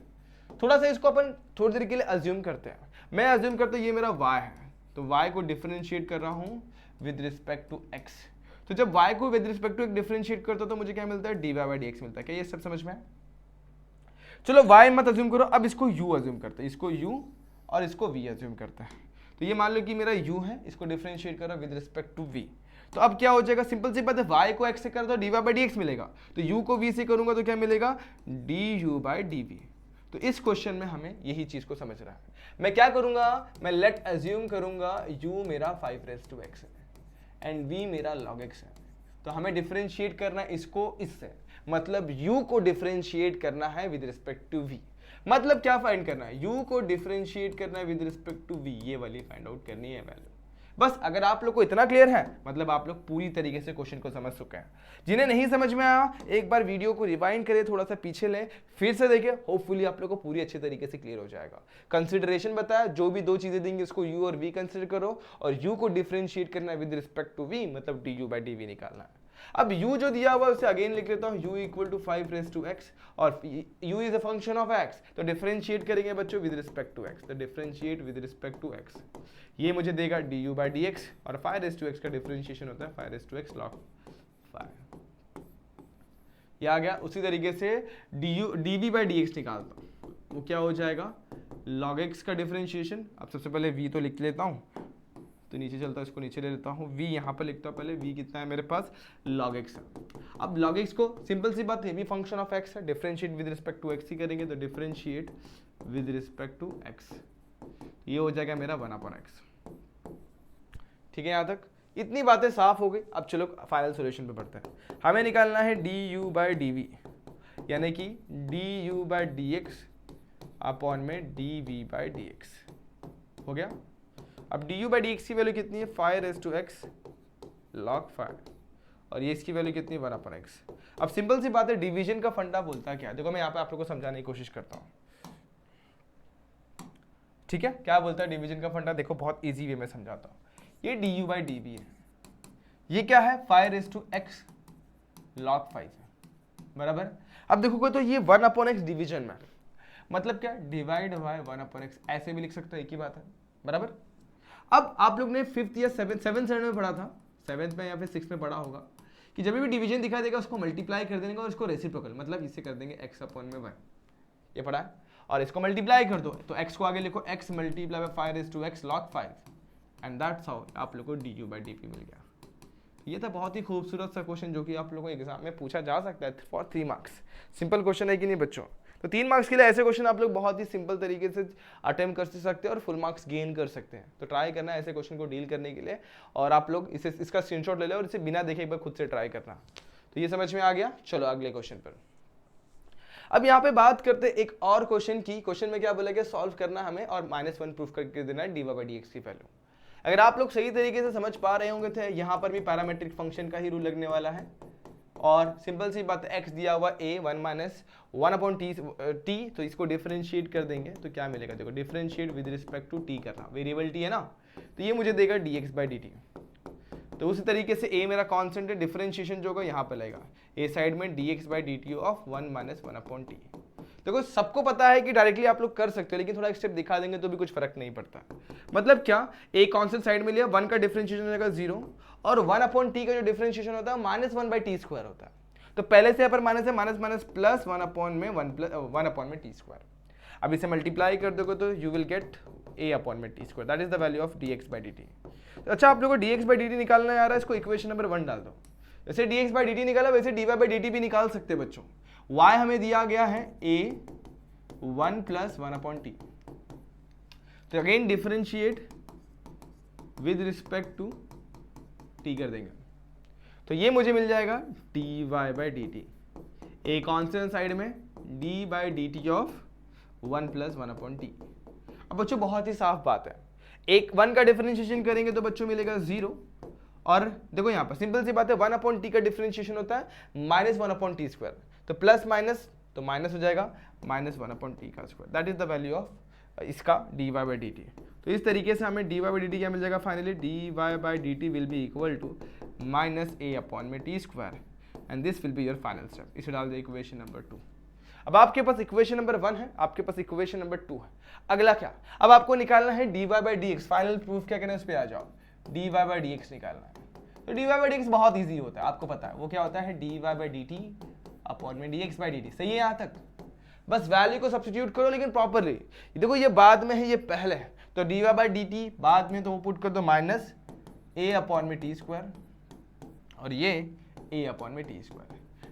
थोड़ा सा इसको अपन थोड़ी देर के लिए अज्यूम करते हैं, मैं अज्यूम करता हूँ ये मेरा y है, तो y को डिफरेंशिएट कर रहा हूँ विद रिस्पेक्ट टू x। तो जब y को with respect to x differentiate करता हूँ तो मुझे क्या मिलता है, dy/dx मिलता है। क्या ये सब समझ में है? चलो y मत अज्यूम करो, अब इसको u अज्यूम करते हैं, इसको u और इसको v अज्यूम करते हैं। तो ये मान लो कि मेरा u है, इसको डिफरेंशिएट करो विद रिस्पेक्ट टू v। तो अब क्या हो जाएगा, सिंपल सी बात है, y को x से कर दो dy/dx मिलेगा, तो u को v से करूंगा तो क्या मिलेगा, du/dv। तो इस क्वेश्चन में हमें यही चीज को समझ रहा है। मैं क्या करूंगा, मैं लेट अज्यूम करूंगा u मेरा 5x है एंड v मेरा log x है। तो हमें डिफरेंशिएट करना है इसको इससे, मतलब u को डिफरेंशिएट करना है विद रिस्पेक्ट टू v। मतलब क्या फाइंड करना है, u को डिफरेंशिएट करना है विद रिस्पेक्ट टू v, ये वाली फाइंड आउट करनी है वैल्यू। बस अगर आप लोग को इतना क्लियर है, मतलब आप लोग पूरी तरीके से क्वेश्चन को समझ चुके हैं। जिन्हें नहीं समझ में आया, एक बार वीडियो को रिवाइंड करें, थोड़ा सा पीछे लें, फिर से देखें, होपफुली आप लोग को पूरी अच्छे तरीके से क्लियर हो जाएगा। कंसिडरेशन बताया, जो भी दो चीजें देंगे उसको u और v कंसिडर करो, और u को डिफरेंशिएट करना है विद रिस्पेक्ट टू v, मतलब du/dv निकालना है। अब u जो दिया हुआ है उसे अगेन लिख लेता हूँ, u = 5x, और u is a function of x, तो डिफरेंशिएट करेंगे बच्चों विद रिस्पेक्ट टू x, तो differentiate with respect to x, ये मुझे देगा du/dx, और 5x का डिफरेंशिएशन होता है 5x log 5। ये आ गया। उसी तरीके से dv/dx निकालता हूँ, वो क्या हो जाएगा, log x का डिफरेंशिएशन। अब सबसे पहले v तो लिख लेता हूँ, तो नीचे चलता है, इसको नीचे ले लेता हूँ, v यहाँ पर लिखता हूँ पहले, v कितना है मेरे पास, log x है। अब log x को सिंपल सी बात है, v फंक्शन ऑफ x है, differentiate with respect to x ही करेंगे, तो differentiate with respect to x, ये हो जाएगा मेरा 1/x। ठीक है, यहाँ तक इतनी बातें साफ हो गई। अब चलो फाइनल सॉल्यूशन पे बढ़ते हैं। हमें निकालना है du/dv, यानी कि du/dx अपॉन में dv/dx हो गया। अब du/dx की वैल्यू कितनी है, 5x log 5, और ये इसकी वैल्यू कितनी है, 1/x। अब सिंपल सी बात है, डिवीजन का फंडा बोलता है क्या, देखो मैं यहाँ पे आप लोगों को समझाने की कोशिश करता हूँ। ठीक है, क्या बोलता है डिवीजन का फंडा, देखो बहुत इजी वे में समझाता हूँ। ये du/dv है, ये क्या है, 5x log 5 है, बराबर। अब देखोगे तो ये 1/x डिवीजन में, मतलब क्या, डिवाइड बाय 1/x, ऐसे भी लिख सकते हो, एक ही बात है, बराबर। अब आप लोग ने 5th या 7th स्टैंडर्ड में पढ़ा था, 7th में या फिर 6th में पढ़ा होगा कि जब भी डिवीजन दिखा देगा उसको मल्टीप्लाई कर देंगे और इसको रेसिप्रोकल, मतलब इससे कर देंगे x/1, ये पढ़ा है, और इसको मल्टीप्लाई कर दो, तो x को आगे लिखो, x multiply by 5x log 5, and that's how आप लोग को du/dv मिल गया। ये था बहुत ही खूबसूरत सा क्वेश्चन, जो कि आप लोगों को एग्जाम में पूछा जा सकता है फॉर 3 मार्क्स। सिंपल क्वेश्चन है कि नहीं बच्चों, तो 3 मार्क्स के लिए ऐसे क्वेश्चन आप लोग बहुत ही सिंपल तरीके से अटेम्प्ट कर सकते हैं और फुल मार्क्स गेन कर सकते हैं। तो ट्राई करना ऐसे क्वेश्चन को डील करने के लिए, और आप लोग इसका स्क्रीनशॉट ले लो और इसे बिना देखे एक बार खुद से ट्राई करना। तो ये समझ में आ गया। चलो अगले क्वेश्चन पर। अब यहाँ पे बात करते हैं एक और क्वेश्चन की। क्वेश्चन में क्या बोला गया, सॉल्व करना हमें और -1 प्रूफ करके देना है dy by dx की वैल्यू। अगर आप लोग सही तरीके से समझ पा रहे होंगे तो यहाँ पर भी पैरामेट्रिक फंक्शन का ही रूल लगने वाला है और सिंपल सी बात है, x दिया हुआ a 1 माइनस 1/t, तो इसको डिफरेंशिएट कर देंगे तो क्या मिलेगा, देखो differentiate with respect to t करना, वेरिएबल t है ना, तो ये मुझे देगा dx by dt। तो उसी तरीके से a मेरा कांस्टेंट है, डिफरेंशिएशन जो होगा यहाँ पर लगेगा a साइड में dx by dt of 1 minus 1/t। देखो सबको पता है कि डायरेक्टली आप लोग कर सकते हो, लेकिन थोड़ा एक स्टेप दिखा देंगे तो भी कुछ फर्क नहीं पड़ता। मतलब क्या, a कांस्टेंट साइड में लिया, 1 का डिफरेंशिएशन हो जाएगा 0 और 1/t का जो डिफरेंशिएशन होता है -1/t² होता है। तो पहले से यहाँ पर माइनस है, माइनस माइनस प्लस 1/t²। अब इसे मल्टीप्लाई कर दोगे तो you will get a/t², that is the value of dx by dt। तो अच्छा, आप लोगों को dx by dt निकालना आ रहा है, इसको इक्वेशन नंबर 1 डाल दो। जैसे dx by dt निकाला वैसे dy by dt भी निकाल सकते हैं बच्चों। y हमें दिया गया है a 1 + 1/t, तो again differentiate with respect to t कर देंगे तो ये मुझे मिल जाएगा dy by dt, a constant side में d by dt of 1 + 1/t। अब बच्चों बहुत ही साफ बात है, एक 1 का डिफरेंशिएशन करेंगे तो बच्चों मिलेगा 0 और देखो यहाँ पर सिंपल सी बात है, 1/t का डिफरेंशिएशन होता है -1/t², तो प्लस माइनस तो माइनस हो जाएगा -1/t², that is the value of इसका dy by dt। तो इस तरीके से हमें dy by dt क्या मिल जाएगा, finally dy by dt will be equal to -a/t² and this will be your final step. इसे डाल दे इक्वेशन नंबर 2। अब आपके पास इक्वेशन नंबर 1 है, आपके पास इक्वेशन नंबर 2 है। अगला क्या, अब आपको निकालना है dy by dx, final proof क्या करना है, उस पर आ जाओ, dy by dx निकालना है। तो dy by dx बहुत ईजी होता है, आपको पता है वो क्या होता है, dy by dt अपॉन में dx by dt। सही है यहाँ तक, बस वैल्यू को सब्स्टिट्यूट करो लेकिन प्रॉपरली। देखो ये बाद में है, ये पहले है, तो dy by dt बाद में, तो वो पुट कर दो -a/t² और ये a/t²।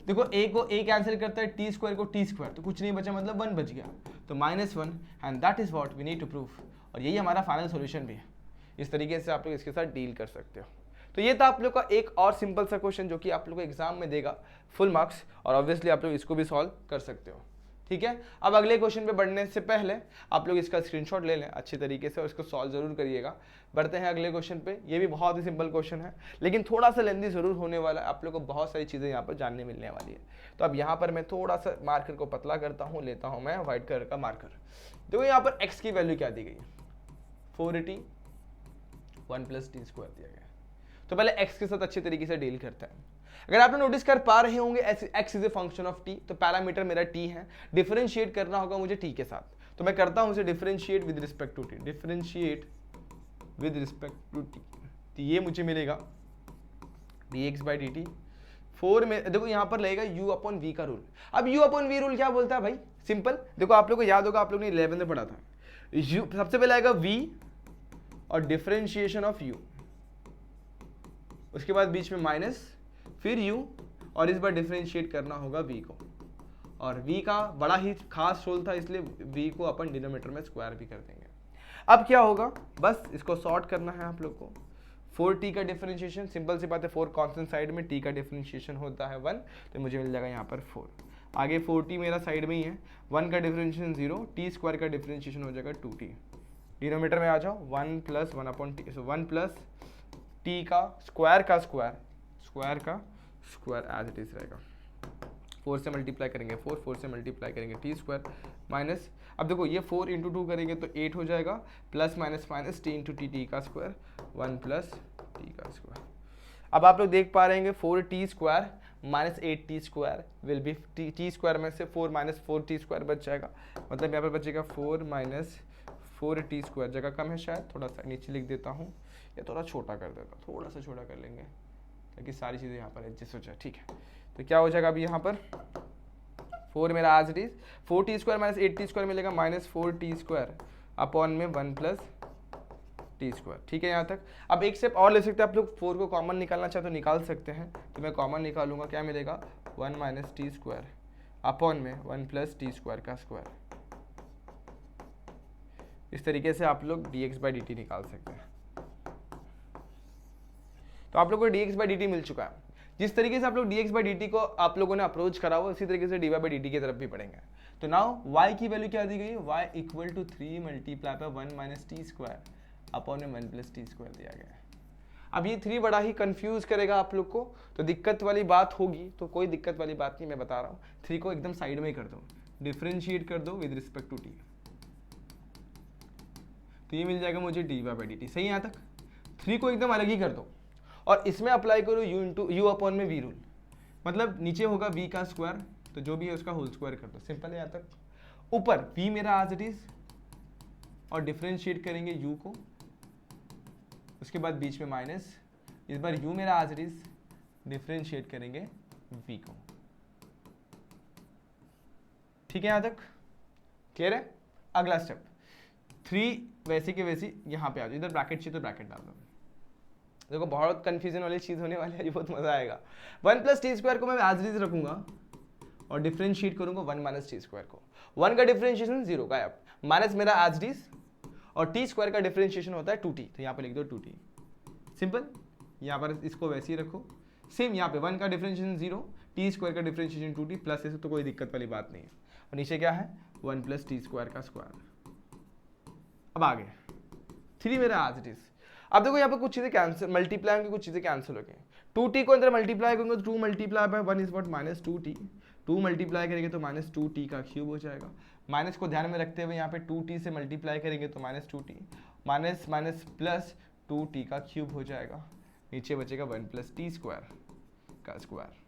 देखो a को a कैंसिल करता है, t² को t², तो कुछ नहीं बचा, मतलब 1 बच गया, तो -1 and that is what we need to prove. और यही हमारा फाइनल सॉल्यूशन भी है। इस तरीके से आप लोग इसके साथ डील कर सकते हो। तो ये था आप लोग का एक और सिंपल सा क्वेश्चन जो कि आप लोग को एग्जाम में देगा फुल मार्क्स, और ऑब्वियसली आप लोग इसको भी सॉल्व कर सकते हो। ठीक है, अब अगले क्वेश्चन पे बढ़ने से पहले आप लोग इसका स्क्रीनशॉट ले लें अच्छी तरीके से और इसको सॉल्व जरूर करिएगा। बढ़ते हैं अगले क्वेश्चन पे। ये भी बहुत ही सिंपल क्वेश्चन है लेकिन थोड़ा सा लेंदी जरूर होने वाला है, आप लोग को बहुत सारी चीज़ें यहाँ पर जानने मिलने वाली है। तो अब यहाँ पर मैं थोड़ा सा मार्कर को पतला करता हूँ, लेता हूँ मैं व्हाइट कलर का मार्कर। देखो यहाँ पर x की वैल्यू क्या दी गई है, 480 1 + t² दिया गया। तो पहले x के साथ अच्छी तरीके से डील करते हैं। अगर आप लोग नोटिस कर पा रहे होंगे x is a function of t, तो पैरामीटर मेरा t है, डिफरेंशिएट करना होगा मुझे t के साथ, तो मैं करता हूं उसे differentiate with respect to t, differentiate with respect to t, तो ये मुझे मिलेगा dx by dt 4 में। देखो यहाँ पर लगेगा u/v का रूल। अब u/v रूल क्या बोलता है भाई, सिंपल, देखो आप लोग को याद होगा, आप लोग ने 11 में पढ़ा था, u सबसे पहले आएगा v और डिफरेंशिएशन ऑफ u, उसके बाद बीच में माइनस, फिर u, और इस बार डिफरेंशिएट करना होगा v को, और v का बड़ा ही खास रोल था इसलिए v को अपन डिनोमिनेटर में स्क्वायर भी कर देंगे। अब क्या होगा, बस इसको सॉर्ट करना है आप लोग को। 4t का डिफरेंशिएशन, सिंपल सी बात है, 4 कांस्टेंट साइड में t का डिफरेंशिएशन होता है 1, तो मुझे मिल जाएगा यहाँ पर 4। आगे 4t मेरा साइड में ही है, 1 का डिफरेंशिएशन 0, t² का डिफरेंशिएशन हो जाएगा 2t। डिनोमिनेटर में आ जाओ, 1 + 1/t, सो 1 + t का स्क्वायर एज इट इज रहेगा। 4 से मल्टीप्लाई करेंगे 4 से मल्टीप्लाई करेंगे t² माइनस, अब देखो ये 4 × 2 करेंगे तो 8 हो जाएगा, plus minus minus t × t का स्क्वायर 1 + t का स्क्वायर। अब आप लोग देख पा रहे हैं 4t² - 8t² will be t² में से 4 - 4t² बच जाएगा, मतलब यहाँ पर बचेगा 4 - 4t²। जगह कम है शायद, थोड़ा सा नीचे लिख देता हूँ या थोड़ा छोटा कर देता हूँ, थोड़ा सा छोटा कर लेंगे ताकि सारी चीज़ें यहाँ पर एडजस्ट हो जाए। ठीक है, तो क्या हो जाएगा अभी यहाँ पर 4 मेरा as it is, 4t² - 8t² मिलेगा -4t² अपॉन में 1 + t²। ठीक है यहाँ तक। अब एक स्टेप और ले सकते हैं आप लोग, 4 को कॉमन निकालना चाहे तो निकाल सकते हैं, तो मैं कॉमन निकालूंगा, क्या मिलेगा 1 - t² अपॉन में 1 + t² का स्क्वायर। इस तरीके से आप लोग dx by dt निकाल सकते हैं। तो आप लोग को dx by dt मिल चुका है। जिस तरीके से आप लोग dx बाई dt को आप लोगों ने अप्रोच करा हुआ, उसी तरीके से dy बाई dt की तरफ भी पढ़ेंगे। तो नाउ y की वैल्यू क्या दी गई है, y equal to 3 multiply by 1 minus t square upon में 1 प्लस टी स्क्वायर दिया गया है। अब ये 3 बड़ा ही कंफ्यूज करेगा आप लोग को, तो दिक्कत वाली बात होगी, तो कोई दिक्कत वाली बात नहीं, मैं बता रहा हूँ। 3 को एकदम साइड में ही कर दो, डिफरेंशिएट कर दो विद रिस्पेक्ट टू टी, तो ये मिल जाएगा मुझे d Y by D t. सही है यहाँ तक। 3 को एकदम अलग ही कर दो और इसमें अप्लाई करो यू इंटू यू अपॉन में वी रूल, मतलब नीचे होगा v का स्क्वायर, तो जो भी है उसका होल स्क्वायर कर दो। सिंपल है यहाँ तक। ऊपर v मेरा एज इट इज और डिफरेंशिएट करेंगे u को, उसके बाद बीच में माइनस, इस बार u मेरा एज इट इज डिफरेंशिएट करेंगे v को। ठीक है यहाँ तक क्लियर है। अगला स्टेप 3 वैसे के वैसी यहाँ पे आ जाओ, इधर ब्रैकेट चाहिए तो ब्रैकेट डाल दो। देखो बहुत कंफ्यूजन वाली चीज होने वाली है, ये बहुत मजा आएगा। 1 प्लस टी स्क्वायर को मैं एज इट इज रखूंगा और डिफरेंशिएट करूंगा 1 माइनस टी स्क्वायर को। 1 का डिफरेंशिएशन 0 का है, माइनस मेरा एज इट इज, और टी स्क्वायर का डिफरेंशिएशन होता है 2t, तो यहाँ पे लिख दो 2t। सिंपल। यहाँ पर इसको वैसे ही रखो। सेम यहाँ पे 1 का डिफरेंशिएशन 0, टी स्क्वायर का डिफरेंशिएशन 2t प्लस, ऐसे तो कोई दिक्कत वाली बात नहीं है। और नीचे क्या है 1 प्लस टी स्क्वायर का स्क्वायर। अब आगे 3 मेरा एज इट इज। अब देखो यहाँ पे कुछ चीजें कैंसिल, मल्टीप्लाई होंगी, कुछ चीजें कैंसिल हो गई। 2t को अंदर मल्टीप्लाई करेंगे तो 2 multiply by 1 is what minus 2t, 2 multiply करेंगे तो माइनस 2t का क्यूब हो जाएगा। माइनस को ध्यान में रखते हुए यहाँ पे 2t से मल्टीप्लाई करेंगे तो minus 2t, minus minus plus 2t का क्यूब हो जाएगा। नीचे बचेगा 1 प्लस टी स्क्वायर का स्क्वायर।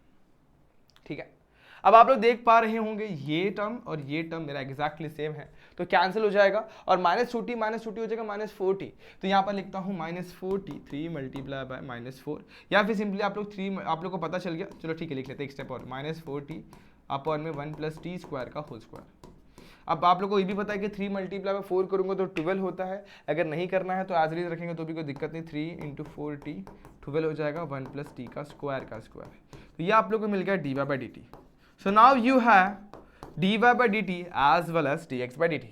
ठीक है। अब आप लोग देख पा रहे होंगे ये टर्म और ये टर्म मेरा एग्जैक्टली सेम है, तो कैंसिल हो जाएगा और माइनस 2t हो जाएगा माइनस 4t। तो यहाँ पर लिखता हूँ minus 4t, 3 multiply bye minus 4, या फिर सिंपली आप लोग 3, आप लोग को पता चल गया, चलो ठीक है लिख लेते हैं एक स्टेप और, माइनस 4t अपॉन में 1 प्लस टी स्क्वायर का होल स्क्वायर। अब आप लोग को ये भी पता है कि 3 मल्टीप्लाई बाय 4 करूंगा तो 12 होता है। अगर नहीं करना है तो एज इट इज रखेंगे तो भी कोई दिक्कत नहीं। 3 इंटू 4t 12 हो जाएगा 1 प्लस टी का स्क्वायर। तो ये आप लोग को मिल गया d Y by D t. So now you have d Y by D t as well as d x by D t.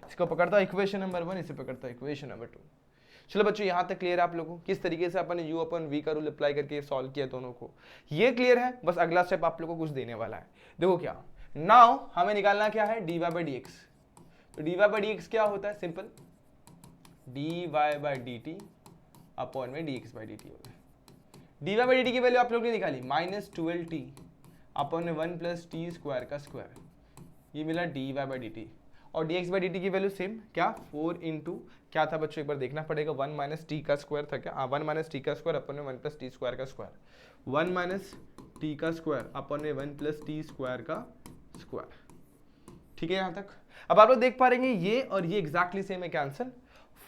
इसको पकड़ता इक्वेशन नंबर 1, इसे पकड़ता इक्वेशन नंबर 2। चलो बच्चों यहाँ तक क्लियर है आप लोगों को किस तरीके से अपन u अपन v का रूल अप्लाई करके सॉल्व किया दोनों को, ये क्लियर है। बस अगला स्टेप आप लोगों को कुछ देने वाला है। देखो क्या, नाउ हमें निकालना क्या है, D Y by D X. तो D Y by D X क्या होता है, simple D Y by D T upon में D x by D T होता है। D Y by D T की वैल्यू आप लोग ने निकाली माइनस 12t अपॉन में 1 प्लस टी स्क्वायर का स्क्वायर, ये मिला D Y by D T. और D x by D T की वैल्यू सेम क्या, 4 इंटू क्या था बच्चों, एक बार देखना पड़ेगा, 1 माइनस टी का स्क्वायर था क्या, 1 माइनस टी का स्क्वायर अपॉन में 1 प्लस टी स्क्वायर का स्क्वायर, 1 माइनस टी का स्क्वायर अपॉन में 1 प्लस टी स्क्वायर का स्क्वायर। ठीक है यहाँ तक। अब आप लोग देख पा रहे हैं ये और ये एग्जैक्टली सेम है, कैंसिल,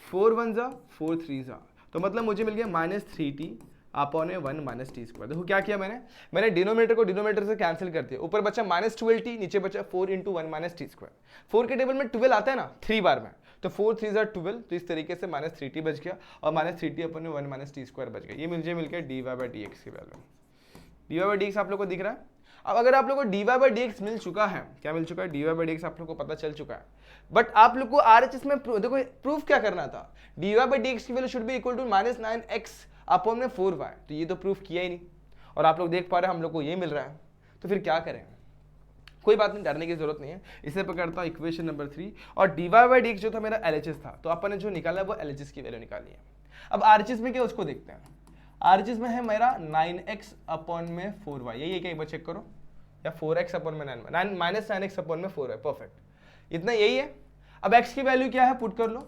4 1 जा 4 3 जा, तो मतलब मुझे मिल गया minus 3t upon 1 minus t square. देखो क्या किया मैंने डिनोमिनेटर को डिनोमिनेटर से कैंसिल कर दिया, ऊपर बचा माइनस 12t, नीचे बचा 4 इंटू 1 माइनस टी स्क्वायर। 4 के टेबल में 12 आता है ना 3 बार में, तो 4 3 जा 12, तो इस तरीके से माइनस 3t बच गया और minus 3t upon 1 minus t square बच गया। ये मुझे मिल गया d Y by D x की value. D Y by D x आप लोग को दिख रहा है। अब अगर आप लोग को d Y by D x मिल चुका है, क्या मिल चुका है, D Y by D x आप लोग को पता चल चुका है, बट आप लोग को आरएचएस में देखो प्रूफ क्या करना था, d Y by D x की value should be equal to minus 9x upon में 4y, तो ये तो प्रूफ किया ही नहीं और आप लोग देख पा रहे हैं हम लोग को ये मिल रहा है, तो फिर क्या करें। कोई बात नहीं, डरने की जरूरत नहीं है। इसे पकड़ता हूं इक्वेशन नंबर 3 और d Y by D x जो था मेरा एलएचएस था, तो अपन ने जो निकाला वो एलएचएस की वैल्यू निकाली है। अब आरएचएस में क्या उसको देखते हैं। आरएचएस में है मेरा 9x अपॉन में 4y, यही है क्या, एक बार चेक करो, या 4x अपॉन में 9 माइनस 9x अपॉन में 4y, परफेक्ट, इतना यही है। अब x की वैल्यू क्या है पुट कर लो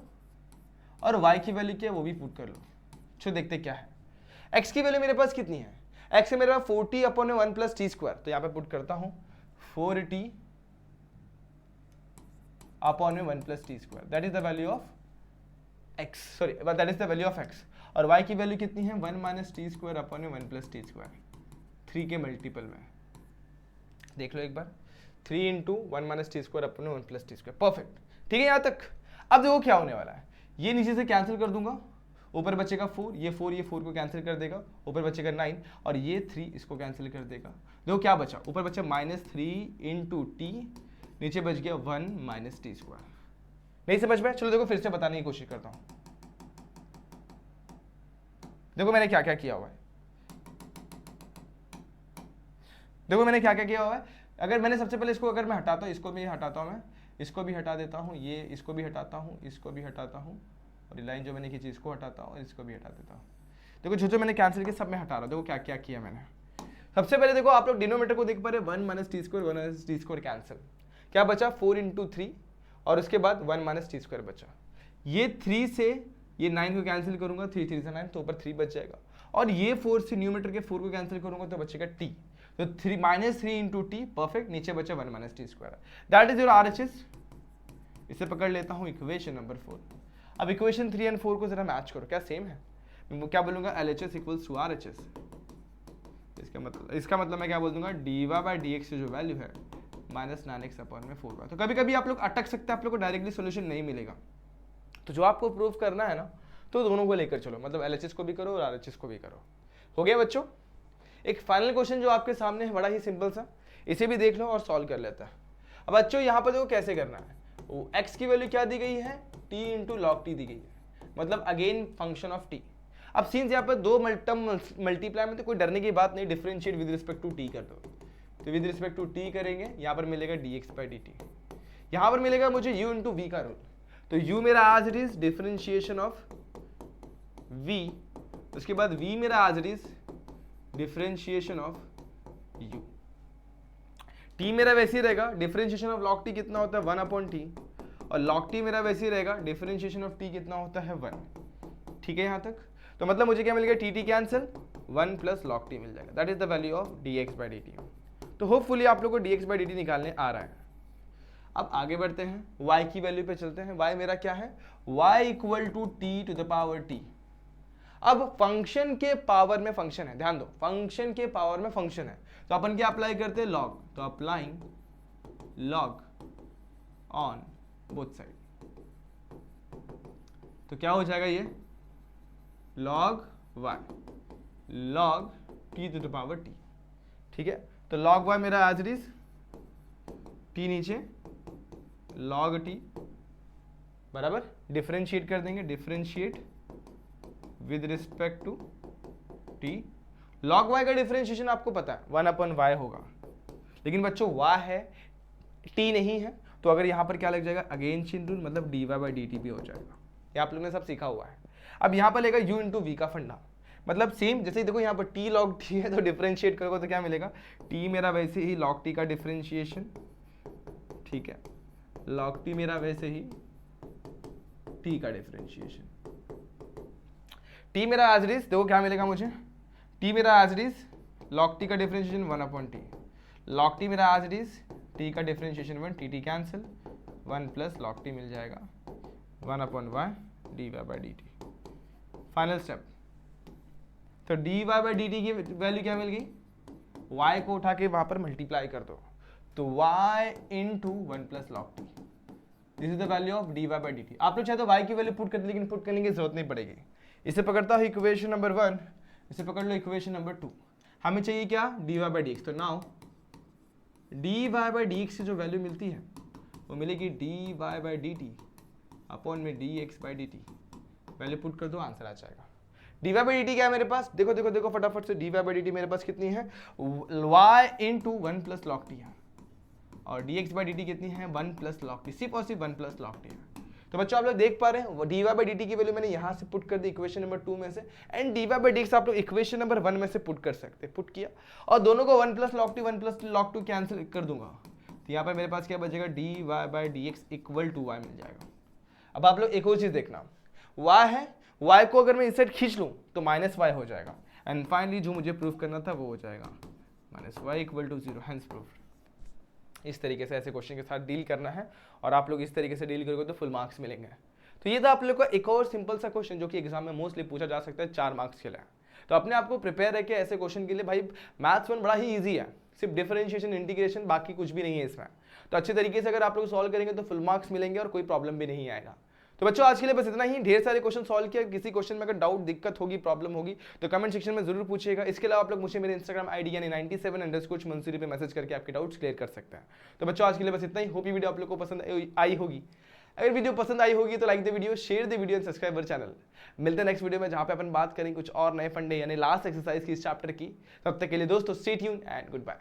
और y की वैल्यू क्या है वो भी पुट कर लो। चलो देखते क्या है। x की वैल्यू मेरे पास कितनी है, x है मेरे पास 4t अपॉन में 1 प्लस टी स्क्वायर, तो यहाँ पे पुट करता हूँ 4t अपॉन में 1 plus T square, that is the value of x, sorry that is the value of x। और y की वैल्यू कितनी है, 1 माइनस टी स्क्वायर अपॉन में 1 प्लस टी स्क्वायर, 3 के मल्टीपल में, देख लो एक बार, 3 into 1 minus t square upon 1 plus T square, perfect. ठीक है यहाँ तक। अब देखो क्या होने वाला है, ये नीचे से कैंसिल कर दूंगा, ऊपर बचेगा 4, ये 4 को कैंसिल कर देगा, ऊपर बचेगा 9 और ये 3 इसको कैंसिल कर देगा। देखो क्या बचा, ऊपर बचा माइनस 3 इंटू टी, नीचे बच गया 1 माइनस टी स्क्वायर। नहीं समझ में, चलो देखो फिर से बताने की कोशिश करता हूं। देखो मैंने क्या क्या किया हुआ है, देखो मैंने क्या क्या किया हुआ है, अगर मैंने सबसे पहले इसको अगर मैं हटाता हूँ, इसको भी हटाता हूँ, मैं इसको भी हटा देता हूँ, ये इसको भी हटाता हूँ, इसको भी हटाता हूँ, और ये लाइन जो मैंने खींची इसको हटाता हूँ और इसको भी हटा देता हूँ। देखो जो मैंने कैंसिल किया सब मैं हटा रहा हूँ। देखो क्या क्या किया मैंने। सबसे पहले देखो आप लोग डिनोमीटर को देख पा रहे, 1 minus t square, 1 minus t square cancel, क्या बचा 4 इंटू 3 और उसके बाद 1 माइनस टी स्क्वायर बचा। ये 3 से ये 9 को कैंसिल करूंगा, 3 3 से 9 तो ऊपर 3 बच जाएगा, और ये 4 से न्यूमेटर के 4 को कैंसिल करूंगा तो बचेगा टी, तो 3 माइनस 3 इंटू टी, परफेक्ट, नीचे बचा 1 minus t square, that is your RHS। इसे पकड़ लेता हूँ इक्वेशन नंबर 4। अब इक्वेशन 3 एंड 4 को जरा मैच करो, क्या सेम है? मैं क्या बोलूंगा, LHS इक्वल्स टू RHS। इसका मतलब मैं क्या बोल दूंगा, dy बाई डी एक्स जो वैल्यू है माइनस 9x अपॉन में 4y। तो कभी कभी आप लोग अटक सकते हैं, आप लोग को डायरेक्टली सोल्यूशन नहीं मिलेगा, तो जो आपको प्रूव करना है ना, तो दोनों को लेकर चलो, मतलब LHS को भी करो और RHS को भी करो। हो गया बच्चों? एक फाइनल क्वेश्चन जो आपके सामने है, बड़ा ही सिंपल सा, इसे भी देख लो और सॉल्व कर लेता है। अब बच्चों यहाँ पर देखो कैसे करना है, वो x की वैल्यू क्या दी गई है, t इंटू लॉग टी दी गई है, मतलब अगेन फंक्शन ऑफ t। अब सीन्स यहाँ पर दो मल्टीप्लाई में, तो कोई डरने की बात नहीं, differentiate with respect to t कर दो, तो विद रिस्पेक्ट टू टी करेंगे, यहाँ पर मिलेगा dx बाई dt, यहाँ पर मिलेगा मुझे u इंटू वी का रूल, तो u मेरा आज it is differentiation of v, उसके बाद v मेरा आज it is differentiation of u, t मेरा वैसे ही रहेगा, डिफरेंशिएशन ऑफ log t कितना होता है 1 अपॉन t, और log t मेरा वैसे ही रहेगा, डिफरेंशिएशन ऑफ t कितना होता है 1। ठीक है यहाँ तक? तो मतलब मुझे क्या मिल गया, T cancel, 1 plus log t मिल जाएगा, that is the value of dx by dt। तो होपफुली आप लोग को dx बाई dt निकालने आ रहा है। अब आगे बढ़ते हैं, y की वैल्यू पे चलते हैं। y मेरा क्या है, y equal to t to the power t। अब फंक्शन के पावर में फंक्शन है, ध्यान दो, फंक्शन के पावर में फंक्शन है, तो अपन क्या अप्लाई करते हैं, log, तो applying log on both side, तो क्या हो जाएगा ये log y log t to the power t। ठीक है, तो log y मेरा एज इट इज t नीचे log t बराबर, डिफरेंशिएट कर देंगे, differentiate with respect to t। log y का डिफरेंशिएशन आपको पता है 1 अपॉन y होगा, लेकिन बच्चों y है t नहीं है, तो अगर यहां पर क्या लग जाएगा, अगेन चेन रूल, मतलब dy बाई dt भी हो जाएगा। ये आप लोगों ने सब सीखा हुआ है। अब यहाँ पर लेगा u इंटू वी का फंडा, मतलब सेम जैसे देखो यहाँ पर t log t है, तो डिफरेंशिएट करोगे तो क्या मिलेगा, t मेरा वैसे ही log t का डिफरेंशिएशन, ठीक है, log t मेरा वैसे ही t का डिफरेंशिएशन, t मेरा एज इट इज, देखो क्या मिलेगा मुझे, t मेरा as it is log t का differentiation 1 upon t, log t मेरा एज इट इज t का differentiation 1, t cancel, 1 plus log t मिल जाएगा 1 upon y dy by dt। Final step, तो dy बाई dt की value क्या मिल गई, y को उठा के वहां पर मल्टीप्लाई कर दो, तो y into 1 plus log t, this is the value of dy by dt। आप लोग चाहे तो y की वैल्यू पुट कर दे, लेकिन पुट करने की जरूरत नहीं पड़ेगी। इसे पकड़ता है इक्वेशन नंबर 1, इसे पकड़ लो इक्वेशन नंबर 2। हमें चाहिए क्या, dy बाई dx, तो नाउ dy बाई dx से जो वैल्यू मिलती है वो मिलेगी dy बाई dt अपॉन में dx by dt, value put कर दो, आंसर आ जाएगा। dy बाई dt क्या है मेरे पास, देखो देखो देखो फटाफट से, dy बाई dt मेरे पास कितनी है, y into 1 plus log t है, और dx बाई dt कितनी है, 1 प्लस log t, सिर्फ और सिर्फ 1 प्लस log t है। तो बच्चों आप लोग देख पा रहे हैं, dy बाई dt की वैल्यू मैंने यहाँ से पुट कर दी इक्वेशन नंबर 2 में से, एंड dy बाई dx आप लोग इक्वेशन नंबर 1 में से पुट कर सकते, पुट किया, और दोनों को 1 plus log t 1 plus log 2 cancel कर दूंगा, तो यहाँ पर मेरे पास क्या बचेगा, dy by dx equal to y मिल जाएगा। अब आप लोग एक और चीज देखना, y है, y को अगर मैं इस साइड खींच लूं तो माइनस y हो जाएगा, एंड फाइनली जो मुझे प्रूफ करना था वो हो जाएगा minus y equal to 0, hence proof. इस तरीके से ऐसे क्वेश्चन के साथ डील करना है, और आप लोग इस तरीके से डील करोगे तो फुल मार्क्स मिलेंगे। तो ये था आप लोग का एक और सिंपल सा क्वेश्चन जो कि एग्जाम में मोस्टली पूछा जा सकता है 4 मार्क्स के लिए। तो अपने आप को प्रिपेयर रखे ऐसे क्वेश्चन के लिए। भाई मैथ्स 1 बड़ा ही ईजी है, सिर्फ डिफरेंशिएशन इंटीग्रेशन, बाकी कुछ भी नहीं है इसमें। तो अच्छे तरीके से अगर आप लोग सॉल्व करेंगे तो फुल मार्क्स मिलेंगे और कोई प्रॉब्लम भी नहीं आएगा। तो बच्चों आज के लिए बस इतना ही। ढेर सारे क्वेश्चन सॉल्व किया, किसी क्वेश्चन में अगर डाउट, दिक्कत होगी, प्रॉब्लम होगी तो कमेंट सेक्शन में जरूर पूछिएगा। इसके अलावा आप लोग मुझे मेरे इंस्टाग्राम आईडी यानी 97_मंसूरी पे मैसेज करके आपके डाउट्स क्लियर कर सकते हैं। तो बच्चों आज के लिए बस इतना ही। होप ये वीडियो आप लोग को पसंद आई होगी। अगर वीडियो पसंद आई होगी तो like the video, share the video and subscribe our channel. मिलते हैं नेक्स्ट वीडियो में जहां पे अपन बात करेंगे कुछ और नए फंडे यानी लास्ट एक्सरसाइज की इस चैप्टर की। तब तक के लिए दोस्तों stay tuned and good bye.